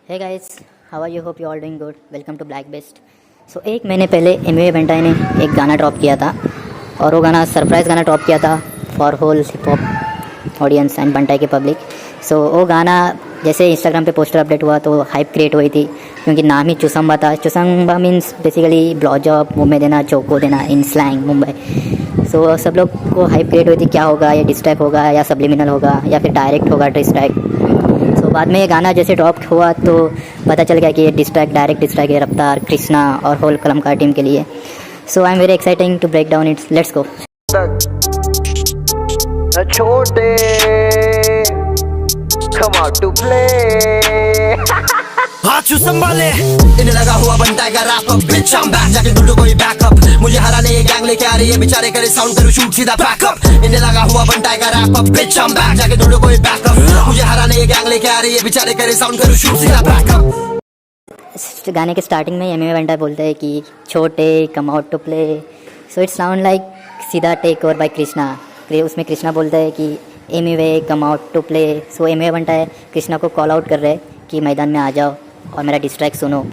Hey guys, how are you? Hope you all doing good. Welcome to black best. So एक महीने पहले Amway बंटाई ने एक गाना ड्रॉप किया था और वो गाना सरप्राइज़ गाना ड्रॉप किया था for whole hip hop audience and Bantai के पब्लिक। सो वो गाना जैसे इंस्टाग्राम पे पोस्टर अपडेट हुआ तो हाइप क्रिएट हुई थी, क्योंकि नाम ही चुसम्बा था। चुसम्बा मीन्स बेसिकली ब्लॉ जॉब, मुँह में देना, चौको देना इन स्लैंग मुंबई। सो सब लोग को हाइप क्रिएट हुई थी, क्या होगा, ये डिस्ट्रैक होगा या सब्लिमिनल होगा या फिर डायरेक्ट होगा डिस्ट्रैक। तो बाद में ये गाना जैसे ड्रॉप हुआ तो पता चल गया कि ये डिस्ट्रैक, डायरेक्ट डिस्ट्रैक है रफ्तार, कृष्णा और होल कलमकार टीम के लिए। So I am very exciting to break down its. Let's go. छोटे come out to play हाथ संभाले इन्हें लगा हुआ बंटाई का wrap up, bitch I'm back, जाके ढूंढो कोई बैकअप। मुझे हराने ये गैंग लेके आ रही है, बेचारे करे साउंड करूँ शूट सीधा बैकअप। इन्हें लगा हुआ बंटाई का wrap up, bitch I'm back, जाके ढूंढो कोई बैकअप। मुझे हराने ये गैंग लेके आ रही है, बेचारे करे साउंड करूँ शूट सीधा बैकअप। गाने के स्टार्टिंग में एमवे बंटाई बोलते हैं कि छोटे come out to play. So it sound like सीधा टेक ओवर बाय कृष्णा। उसमें कृष्णा बोलता है कि Emiway come out to play. So Emiway Bantai Krishna को कॉल आउट कर रहे हैं कि मैदान में आ जाओ और मेरा डिस्ट्रैक्ट सुनो।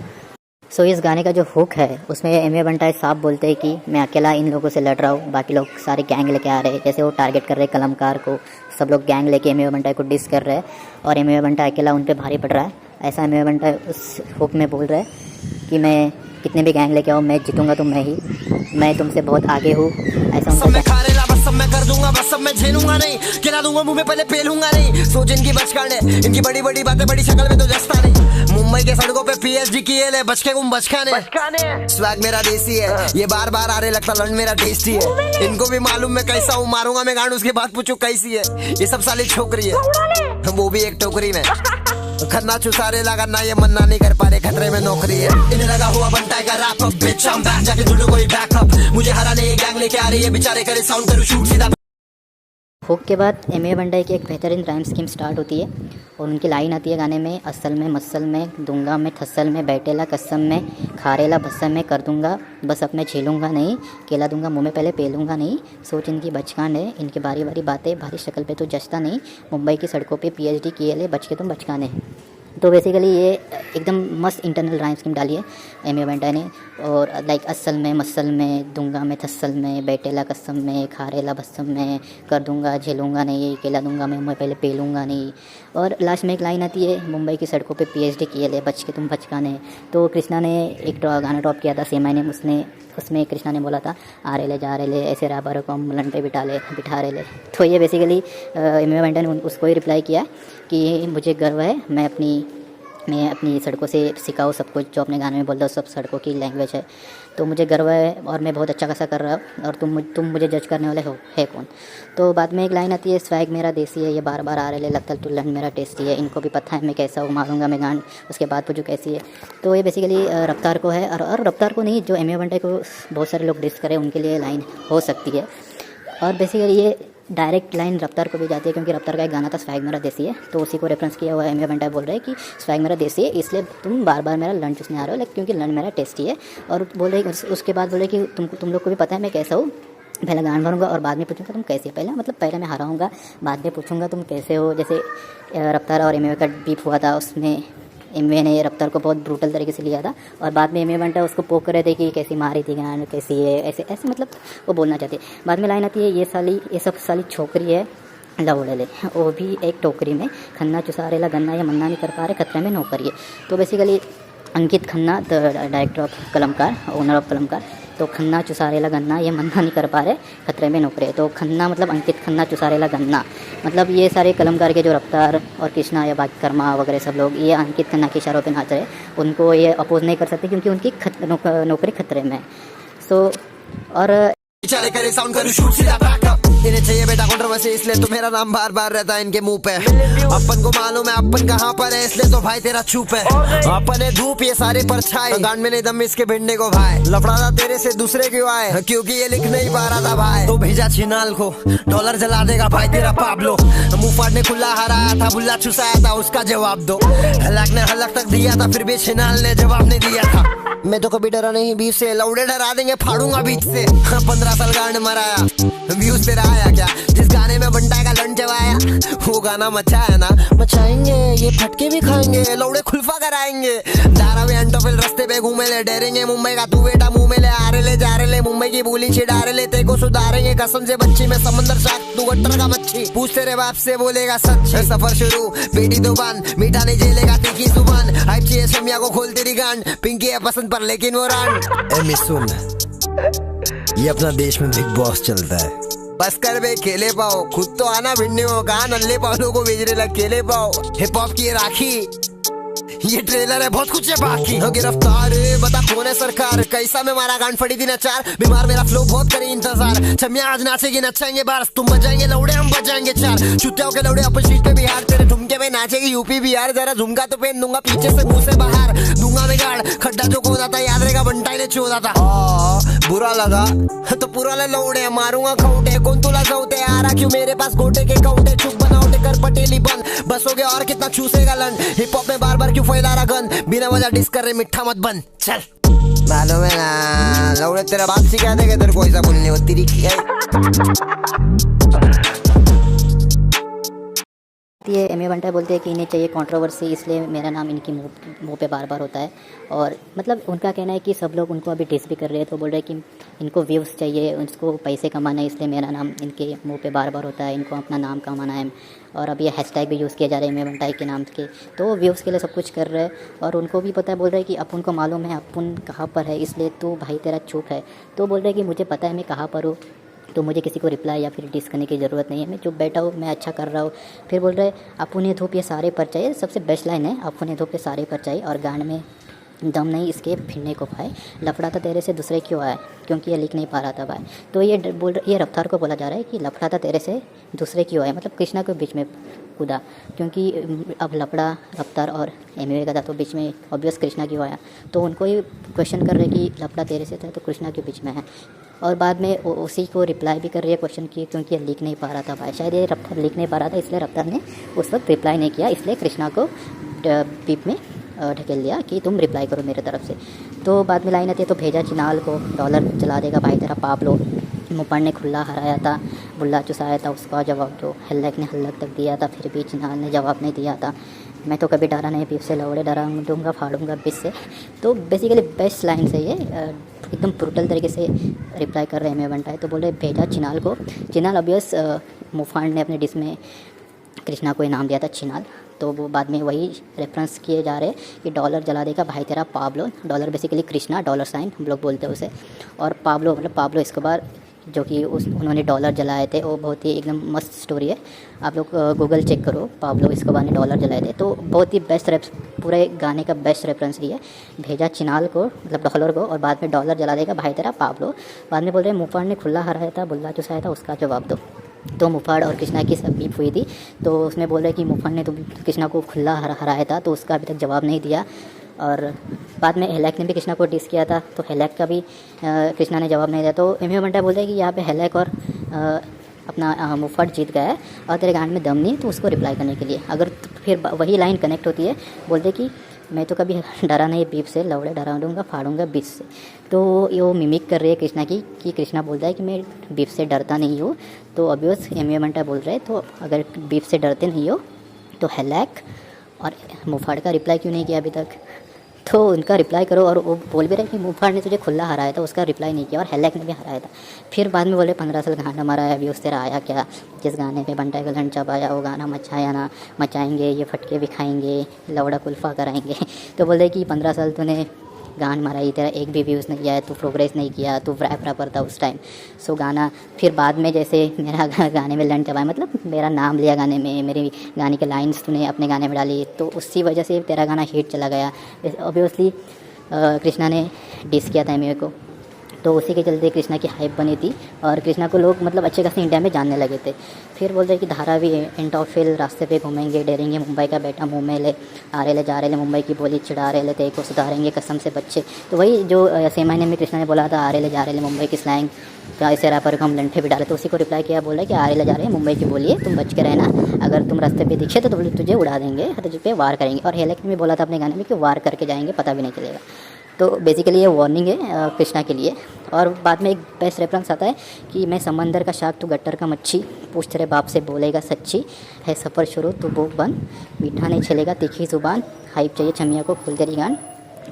सो इस गाने का जो हुक है उसमें एमवे बंटाई साफ बोलते हैं कि मैं अकेला इन लोगों से लड़ रहा हूँ, बाकी लोग सारे गैंग लेके आ रहे हैं। जैसे वो टारगेट कर रहे हैं कलमकार को, सब लोग गैंग लेके एमवे बंटाई को डिस कर रहे हैं और एमवे बंटाई अकेला उन पर भारी पड़ रहा है। ऐसा एमवे बंटाई उस हुक में बोल रहा है कि मैं कितने भी गैंग लेके आओ, मैं जीतूंगा तो मैं ही, मैं तुमसे बहुत आगे हूँ। ऐसा सब मैं कर दूंगा, बस सब मैं झेलूंगा नहीं, खिला दूंगा मुंह में पहले पेलूंगा नहीं। सोच इनकी बचकाने, इनकी बड़ी बड़ी बातें बड़ी शक्ल में तो जस्ता नहीं। मुंबई के सड़कों पे पीएचडी किए ले, बचके गुम बचकाने। स्वैग मेरा देसी है, ये बार बार आ रहे लगता लंड मेरा टेस्टी है। इनको भी मालूम मैं कैसा हूँ, मारूंगा मैं गांड उसके बाद पूछू कैसी है। ये सब साली छोकरी है, वो भी एक टोकरी में। खन्ना चुसारे लगा ना, ये मन्ना नहीं कर पा रहे, खतरे में नौकरी है। इन्हें लगा हुआ बंटाई का wrap up, bitch I'm back, जाके ढूंढो कोई बैकअप। मुझे हराने ये गैंग लेके आ रही है, बेचारे करे साउंड करूँ शूट सीधा। हुक के बाद एमवे बंटाई की एक बेहतरीन राइम स्कीम स्टार्ट होती है और उनकी लाइन आती है गाने में, असल में मसल में दूंगा मैं थसल में, बैठेला कसम में, खारेला भस्म में कर दूंगा, बस अब मैं झेलूंगा नहीं, केला दूंगा मुंह में पहले पेलूंगा नहीं। सोच इनकी बचकान है, इनकी बारी बारी बातें, भारी शक्ल पे तो जचता नहीं, मुंबई की सड़कों पे पीएचडी किए ले, बच के तुम बचकाने। तो बेसिकली ये एकदम मस्त इंटरनल राइम स्कीम डाली है एमवे बंटाई ने। और लाइक असल में मसल में दूंगा मैं थसल में, बैठेला कसम में, खारेला भस्म में, कर दूंगा झेलूंगा नहीं, केला दूंगा मैं पहले पेलूंगा नहीं। और लास्ट में एक लाइन आती है, मुंबई की सड़कों पे पीएचडी किए ले, बच के तुम बचकाने। तो कृष्णा ने एक गाना ड्रॉप किया था सेम आई नेम, उसमें कृष्णा ने बोला था आ रहे ले जा रहे ले, ऐसे रैपरों को हम लन पे बिठा रहे ले। तो ये बेसिकली एमवे बंटाई ने उसको ही रिप्लाई किया कि मुझे गर्व है, मैं अपनी सड़कों से सिखाऊँ सब कुछ, जो अपने गाने में बोलता हूँ सब सड़कों की लैंग्वेज है। तो मुझे गर्व है और मैं बहुत अच्छा खासा कर रहा हूँ और तुम मुझे जज करने वाले हो है कौन। तो बाद में एक लाइन आती है, स्वैग मेरा देसी है, ये बार बार आ रहे ले, लगता टू लंड मेरा टेस्टी है, इनको भी पता है मैं कैसा हूँ, मारूंगा मैं गांड उसके बाद पूछू कैसी है। तो ये बेसिकली रफ्तार को है और रफ्तार को नहीं, जो एमवे बंटाई को बहुत सारे लोग डिस करें उनके लिए लाइन हो सकती है। और बेसिकली ये डायरेक्ट लाइन रफ्तार को भी जाती है, क्योंकि रफ्तार का एक गाना था स्वैग मेरा देसी है, तो उसी को रेफरेंस किया हुआ एमवे बंटाई बोल रहे हैं कि स्वैग मेरा देसी है, इसलिए तुम बार बार मेरा लंच चूसने आ रहे हो, क्योंकि लंच मेरा टेस्टी है। और बोल रहे उसके बाद बोल रहे कि तुम लोग को भी पता है मैं कैसा हूँ, पहले गान भरूंगा और बाद में पूछूंगा तुम कैसे हो। पहले मैं हराऊंगा, बाद में पूछूंगा तुम कैसे हो। जैसे रफ्तार और एमवे का बीफ हुआ था, उसमें एमवे ने रफ्तार को बहुत ब्रूटल तरीके से लिया था और बाद में एमवे बंटाई उसको पोक कर रहे थे कि कैसी मारी थी गान, कैसी है, ऐसे ऐसे वो बोलना चाहते। बाद में लाइन आती है, ये सब साली छोकरी है लवड़े ले, वो भी एक टोकरी में, खन्ना चुसारेला गन्ना, ये मन्ना नहीं कर पा रहे, खतरे में नौकरी है। तो basically Ankit Khanna the director of Kalamkaar, owner of Kalamkaar, तो खन्ना चुसारेला गन्ना, ये मन्ना नहीं कर पा रहे, खतरे में नौकरी है। तो खन्ना मतलब अंकित खन्ना चुसारेला गन्ना, मतलब ये सारे कलमकार के जो रफ्तार और कृष्णा या बाकी कर्मा वगैरह सब लोग ये अंकित खन्ना के इशारों पे नाच रहे, उनको ये अपोज नहीं कर सकते क्योंकि उनकी नौकरी खतरे में है। सो और बेचारे करे साउंड करूँ शूट सीधा बैकअप। इन्हें चाहिए बेटा कंट्रोवर्सी, इसलिए तो मेरा नाम बार बार रहता है इनके मुंह पे। अपन को मालूम है अपन कहाँ पर है, इसलिए तो भाई तेरा चुप है। अपन है धूप, ये सारे परछाई, गांड में नहीं दम इसके भिड़ने को भाई। लफड़ा था तेरे से दूसरे क्यों आए, क्योंकि ये लिख नहीं पा रहा था भाई। तो भेजा छिनाल को, डॉलर जला देगा भाई तेरा पाब्लो। मुंह फाड़ने खुला हराया था, बुल्ला चुसाया था, उसका जवाब दो। हलक ने हलक तक दिया था, फिर भी छिनाल ने जवाब नहीं दिया था। मैं तो कभी डरा नहीं बीफ से, लौड़े डरा देंगे फाड़ूंगा बीच से। 15 साल गांड मराया, व्यूज तेरा आया क्या, जिस गाने में बंटाई का लंच जवाया। वो गाना मचा है ना, मचाएंगे ये फटके भी खाएंगे, लौड़े खुलफा कराएंगे, धारावी अंटोफिल रस्ते पे घूमे ले, डरेंगे मुंबई का तू बेटा मुंह में ले, आ रहे ले जा रहे ले, मुंबई की बोली छिड़ा रहे ले, ते को सुधारेंगे कसम से बच्ची में समंदर शाक तू गट्टर का मच्छी, पूछ तेरे बाप से बोलेगा सच, सफर शुरू बेटी तो बंद, मीठा नहीं झेलेगा तीखी जुबान, हाइप चाहिए समिया को खोल तेरी गांड, पिंकी है पसंद पर लेकिन वो रांड। ए सुन, ये अपना देश में बिग बॉस चलता है, बस कर बे खेले पाओ, खुद तो आना भिड़ने हो, कहा नल्ले पालों को भेज रहे खेले पाओ, हिप हॉप की राखी ये ट्रेलर है बहुत कुछ है बाकी, हो गिरफ्तार बता कौन है सरकार, कैसा में मारा गांड फड़ी दिन चार, बीमार मेरा फ्लो बहुत करे इंतजार, छमिया आज नाचेगी नचाएंगे बारस, तुम बजाएंगे लौड़े हम बजाएंगे चार, चुतियाओं के लौड़े अपन स्ट्रीट पे बिहार, तेरे ठुमके में नाचेगी यूपी बिहार, जरा झुमका तो पहन दूंगा पीछे से मुंह से बाहर, दूंगा मैं गाड़ खड्डा जो खोदा था, याद रहेगा बंटाई ने चोदा था, बुरा लगा तो पूरा ले लौड़े, मारूंगा खौटे कौन तुला जाऊते, आ रहा क्यों मेरे पास गोटे के कौटे, चुप बनाओटे कर पटेली बंद, बस हो गया और कितना चूसेगा लन, हिप हॉप में बार बार क्यों फैला रहा गन, बिना वजह डिस कर रहे मिठा मत बन, चल मालूम है ना लौड़े तेरा बाप सिखा देगा तेरे को ऐसा बोलने, वो तेरी ये एमए बंटा बोलते हैं कि इन्हें चाहिए कंट्रोवर्सी, इसलिए मेरा नाम इनकी मुंह पे बार बार होता है, और मतलब उनका कहना है कि सब लोग उनको अभी डिस भी कर रहे हैं, तो बोल रहे हैं कि इनको व्यूज़ चाहिए, उसको पैसे कमाना है, इसलिए मेरा नाम इनके मुंह पे बार बार होता है, इनको अपना नाम कमाना है, और अब ये हैशटैग भी यूज़ किया जा रहा है एमए बंटाई के नाम के, तो व्यूज़ के लिए सब कुछ कर रहे हैं, और उनको भी पता है, बोल रहे हैं कि अपन को मालूम है अपन कहाँ पर है, इसलिए तो भाई तेरा चुप है, तो बोल रहे हैं कि मुझे पता है मैं कहाँ पर हूँ, तो मुझे किसी को रिप्लाई या फिर डिस करने की ज़रूरत नहीं है, मैं चुप बैठा हूँ, मैं अच्छा कर रहा हूँ। फिर बोल रहे अपुने धूप ये सारे पर चाहिए, सबसे बेस्ट लाइन है अपुने धूप ये सारे पर चाहिए, और गान में दम नहीं इसके फिरने को पाए, लफड़ा था तेरे से दूसरे क्यों आए, क्योंकि ये लिख नहीं पा रहा था भाई, तो ये रफ्तार को बोला जा रहा है कि लफड़ा था तेरे से दूसरे क्यों आए, मतलब कृष्णा के बीच में कूदा, क्योंकि अब लफड़ा रफ्तार और एमए का था, तो बीच में ऑब्वियस कृष्णा क्यों आया, तो उनको ये क्वेश्चन कर रहे कि लफड़ा तेरे से था तो कृष्णा के बीच में है, और बाद में उसी को रिप्लाई भी कर रही है क्वेश्चन की, क्योंकि ये लिख नहीं पा रहा था भाई, शायद ये रफ्तार लिख नहीं पा रहा था, इसलिए रफ्तार ने उस वक्त रिप्लाई नहीं किया, इसलिए कृष्णा को बीप में ढकेल दिया कि तुम रिप्लाई करो मेरे तरफ से। तो बाद में लाइन आती है, तो भेजा चिनाल को डॉलर चला देगा भाई तेरा पाप लो, मुपड़ ने खुला हराया था, बुल्ला चुसाया था, उसका जवाब जो हल्लक ने हल्लक तक दिया था, फिर भी चिनाल ने जवाब नहीं दिया था, मैं तो कभी डरा नहीं बीफ से लौड़े डरा दूंगा फाड़ूंगा बीस से। तो बेसिकली बेस्ट लाइन से ये एकदम ब्रूटल तरीके से रिप्लाई कर रहे हैं एमए बंटाई, तो बोल रहे भेजा चिनाल को, चिनाल ऑब्वियस मुफान ने अपने डिस में कृष्णा को इनाम दिया था चिनाल, तो वो बाद में वही रेफरेंस किए जा रहे हैं कि डॉलर जला देगा भाई तेरा Pablo, dollar basically Krishna dollar sign हम लोग बोलते हैं उसे, और पाब्लो मतलब पाब्लो एस्कोबार जो कि उन्होंने डॉलर जलाए थे, वो बहुत ही एकदम मस्त स्टोरी है, आप लोग गूगल चेक करो, पाब्लो एस्कोबार ने डॉलर जलाए थे, तो बहुत ही बेस्ट पूरे गाने का बेस्ट रेफरेंस ही है, भेजा चिनाल को मतलब डॉलर को, और बाद में डॉलर जला देगा भाई तेरा पाब्लो, बाद में बोल रहे मुफाड़ ने खुला हराया था बुल्ला चुसाया था उसका जवाब दो, तो मुफाड़ और कृष्णा की सब बीफ हुई थी, तो उसमें बोल रहे कि मुफाड़ ने तो कृष्णा को खुला हराया था, तो उसका अभी तक जवाब नहीं दिया, और बाद में हेलैक ने भी कृष्णा को डिस किया था, तो हेलैक का भी कृष्णा ने जवाब नहीं दिया, तो एमए बंटाई बोलते हैं कि यहाँ पे हेलैक और अपना मुफाड़ जीत गया है, और तेरे गांड में दम नहीं तो उसको रिप्लाई करने के लिए, अगर फिर वही लाइन कनेक्ट होती है, बोलते कि मैं तो कभी डरा नहीं बीफ से लौड़े डरा दूँगा फाड़ूंगा बीफ से, तो ये वो मिमिक कर रही है कृष्णा की कि कृष्णा बोलता है कि मैं बीफ से डरता नहीं हूँ, तो ऑब्वियस एमए बंटाई बोल रहे हैं, तो अगर बीफ से डरते नहीं हो तो हेलैक और मुफाड़ का रिप्लाई क्यों नहीं किया अभी तक, तो उनका रिप्लाई करो, और वो बोल भी रहे कि मुफाड़ ने तुझे खुला हराया था उसका रिप्लाई नहीं किया, और हेलैक ने भी हराया था, फिर बाद में बोले 15 साल गाना मारा है अभी उस तेरा आया क्या, जिस गाने पे बंटाई का लंच चबाया वो गाना मचाया ना, मचाएंगे ये फटके भी खाएंगे लौड़ा कुल्फा कराएंगे, तो बोल रहे कि 15 साल तूने गान मारा ही, तेरा एक भी व्यूज़ नहीं किया है, तू प्रोग्रेस नहीं किया, तू रैपर था उस टाइम, सो गाना फिर बाद में जैसे मेरा गाने में लंच चबाया मतलब मेरा नाम लिया गाने में, मेरी गाने के लाइंस तूने अपने गाने में डाली, तो उसी वजह से तेरा गाना हिट चला गया, ऑब्वियसली कृष्णा ने डिस किया था एमए को, तो उसी के चलते कृष्णा की हाइप बनी थी, और कृष्णा को लोग मतलब अच्छे खासे इंडिया में जानने लगे थे। फिर बोल रहे कि धारावी एंटोफिल रास्ते पे घूमेंगे डरेंगे मुंबई का बेटा मुँह में ले, आ रहे ले जा रहे ले मुंबई की बोली चिढ़ा रहे ले, तेरे को सुधारेंगे कसम से बच्चे, तो वही जो सेम महीने में कृष्णा ने बोला था आ रहे ले जा रहे ले मुंबई की स्लैंग, क्या ऐसे रैपर को हम लंठे भी डाले, तो उसी को रिप्लाई किया, बोला कि आ रहे ले जा रहे हैं मुंबई की बोलिए तुम बच के रहना, अगर तुम रास्ते पे दिखे तो तुझे उड़ा देंगे, तुझे पे वार करेंगे, और हेलैक ने भी बोला था अपने गाने में कि वार करके जाएंगे पता भी नहीं चलेगा, तो बेसिकली ये वार्निंग है कृष्णा के लिए। और बाद में एक बेस्ट रेफरेंस आता है कि मैं समंदर का शाक, तू गट्टर का मच्छी, पूछ तेरे बाप से बोलेगा सच्ची, है सफ़र शुरू तू बुक बंद, मीठा नहीं चलेगा तीखी ज़ुबान, हाइप चाहिए छमिया को खुल तेरी गान,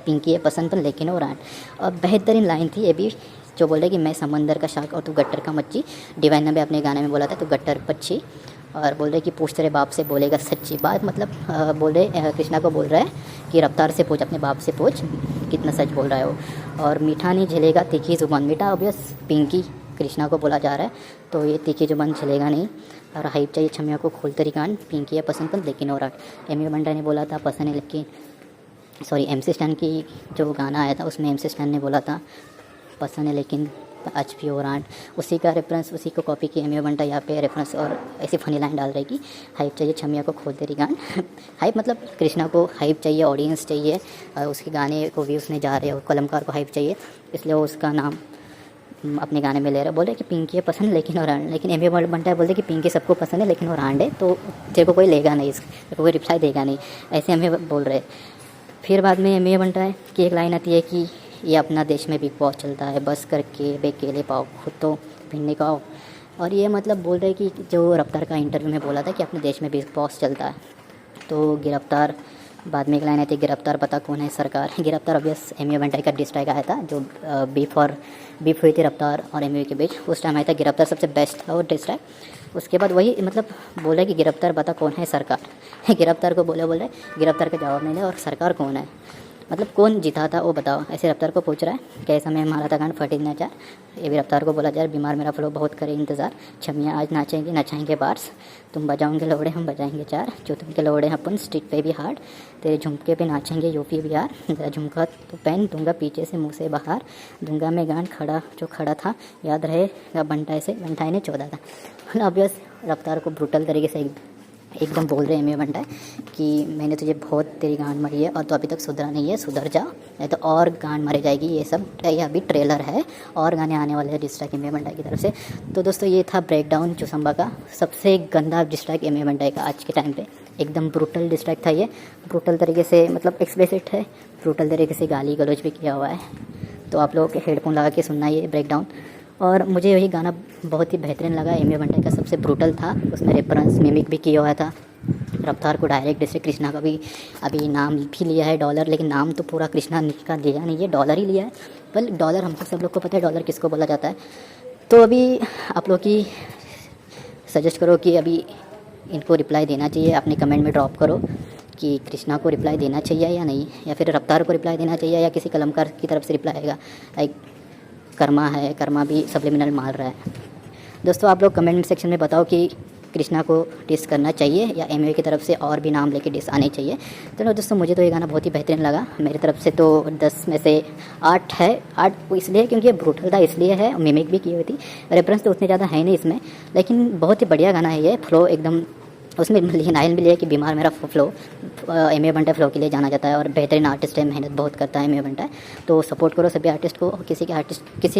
पिंकी है पसंद पर लेकिन और आन। और बेहतरीन लाइन थी ये भी, जो बोले कि मैं समंदर का शाक और तू गट्टर का मच्छी। डिवाइन ने भी अपने गाने में बोला था तू गट्टर पच्छी, और बोल रहे कि पूछ तेरे बाप से बोलेगा सच्ची बात। मतलब बोल रहे कृष्णा को बोल रहा है कि रफ्तार से पूछ, अपने बाप से पूछ कितना सच बोल रहा है वो। और मीठा नहीं झेलेगा तीखी ज़ुबान, मीठा ऑब्वियस पिंकी कृष्णा को बोला जा रहा है, तो ये तीखी ज़ुबान चलेगा नहीं। और हाइप चाहिए छमिया को खोल तरी कान, पिंकी है पसंद पर लेकिन और एमी बंडा ने बोला था पसंद है लेकिन, सॉरी MC स्टैन की जो गाना आया था उसमें MC स्टैन ने बोला था पसंद है लेकिन आज भी और आंट, उसी का रेफरेंस, उसी को कॉपी किया एमी बंटा यहाँ पे रेफरेंस। और ऐसी फनी लाइन डाल रही कि हाइप चाहिए छमिया को खोल तेरी गान। हाइप मतलब कृष्णा को हाइप चाहिए, ऑडियंस चाहिए, उसके गाने को व्यूज़ नहीं जा रहे और कलमकार को हाइप चाहिए, इसलिए वो उसका नाम अपने गाने में ले रहा है। बोल रहे कि पिंकी है पसंद लेकिन और आंड, लेकिन एमी बंटा बोलते कि पिंकी सबको पसंद है लेकिन और आंड है, तो तेरे को कोई लेगा नहीं, तेरे को कोई रिप्लाई देगा नहीं, ऐसे हमें बोल रहे। फिर बाद में एमी बंटा है कि एक लाइन आती है कि ये अपना देश में बिग बॉस चलता है, बस करके बेकेले पाओ खुद तो भिन्ने का आओ। और ये मतलब बोल रहे कि जो रफ्तार का इंटरव्यू में बोला था कि अपने देश में बिग बॉस चलता है, तो गिरफ्तार, बाद में एक लाइन आई थी गिरफ्तार पता कौन है सरकार। गिरफ्तार ऑब्वियस एमी बंटाई का डिस्ट्रैक आया था, जो बीफ हुई थी रफ्तार और एमी के बीच, उस टाइम आया था गिरफ्तार, सबसे बेस्ट था वो डिस्ट्रैक। उसके बाद वही मतलब बोला कि गिरफ्तार पता कौन है सरकार। गिरफ्तार को बोले गिरफ्तार का जवाब नहीं दिया, और सरकार कौन है मतलब कौन जीता था वो बताओ, ऐसे रफ्तार को पूछ रहा है। कैसा मैं मारा था गान फटी नाचार, ये भी रफ्तार को बोला जा, बीमार मेरा फ्लो बहुत करे इंतज़ार, छमिया आज नाचेंगे नचाएंगे बार्स, तुम बजाओगे लौड़े हम बजाएंगे चार, जो तुमके लौड़े अपन स्ट्रीट पे भी हार्ड, तेरे झुमके पे नाचेंगे यूपी बिहार, तेरा झुमका तो पहन दूंगा पीछे से मुँह से बाहर, दूंगा मैं गान खड़ा जो खड़ा था, याद रहेगा बंटाई ने 14 था। ऑब्वियस रफ्तार को ब्रूटल तरीके से एकदम बोल रहे हैं एमी बंटा कि मैंने तुझे बहुत तेरी गांड मारी है और तो अभी तक सुधरा नहीं है, सुधर जा नहीं तो और गांड मारी जाएगी। ये सब ये अभी ट्रेलर है और गाने आने वाले हैं डिस्ट्रैक एमी बंटा की तरफ से। तो दोस्तों ये था ब्रेकडाउन चुसंबा का, सबसे गंदा डिस्ट्रैक एमी बंटा का आज के टाइम पे, एकदम ब्रूटल डिस्ट्रैक था ये, ब्रूटल तरीके से मतलब एक्सप्लिसिट है, ब्रूटल तरीके से गाली गलौज भी किया हुआ है। तो आप लोग हेडफोन लगा के सुनना ये ब्रेकडाउन। और मुझे वही गाना बहुत ही बेहतरीन लगा, एमी बंटाई का सबसे ब्रूटल था, उसमें रेफरेंस मिमिक भी किया हुआ था रफ्तार को डायरेक्ट, जैसे कृष्णा का भी अभी नाम भी लिया है डॉलर, लेकिन नाम तो पूरा कृष्णा का लिया नहीं है, डॉलर ही लिया है। पर डॉलर हमको सब लोग को पता है डॉलर किसको बोला जाता है। तो अभी आप लोग की सजेस्ट करो कि अभी इनको रिप्लाई देना चाहिए, अपने कमेंट में ड्रॉप करो कि कृष्णा को रिप्लाई देना चाहिए या नहीं, या फिर रफ्तार को रिप्लाई देना चाहिए या किसी कलमकार की तरफ से रिप्लाई आएगा। लाइक कर्मा है, कर्मा भी सब्लिमिनल मार रहा है। दोस्तों आप लोग कमेंट सेक्शन में बताओ कि कृष्णा को डिस करना चाहिए या एमवे की तरफ से और भी नाम लेके डिस आने चाहिए। तो दोस्तों मुझे तो ये गाना बहुत ही बेहतरीन लगा, मेरी तरफ से तो 10 में से 8 है। 8 इसलिए क्योंकि ये ब्रूटल था इसलिए है, मिमिक भी की हुई थी, रेफरेंस तो उतने ज़्यादा है नहीं इसमें, लेकिन बहुत ही बढ़िया गाना है ये, फ्लो एकदम उसमें लाइन भी लिया कि बीमार मेरा फ्लो, एम ए बंटा फ्लो के लिए जाना जाता है और बेहतरीन आर्टिस्ट है, मेहनत बहुत करता है एम ए बंटा। तो सपोर्ट करो सभी आर्टिस्ट को, किसी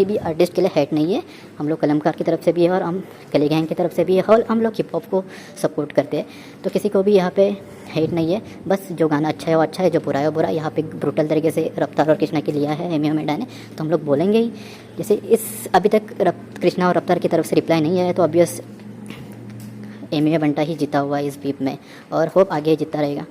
भी आर्टिस्ट के लिए हेट नहीं है, हम लोग कलमकार की तरफ से भी है और हम कली गैंग की तरफ से भी है और हम लोग हिप हॉप को सपोर्ट करते हैं। तो किसी को भी यहाँ पे हेट नहीं है, बस जो गाना अच्छा है वो अच्छा है, जो बुरा है वो बुरा। यहाँ पे ब्रूटल तरीके से रफ्तार और कृष्णा के लिया है एम ए बंटा ने, तो हम लोग बोलेंगे ही। जैसे इस अभी तक कृष्णा और रफ्तार की तरफ से रिप्लाई नहीं आया, तो ऑब्वियस एम ए बंटा ही जीता हुआ है इस बीप में और होप आगे जीतता रहेगा।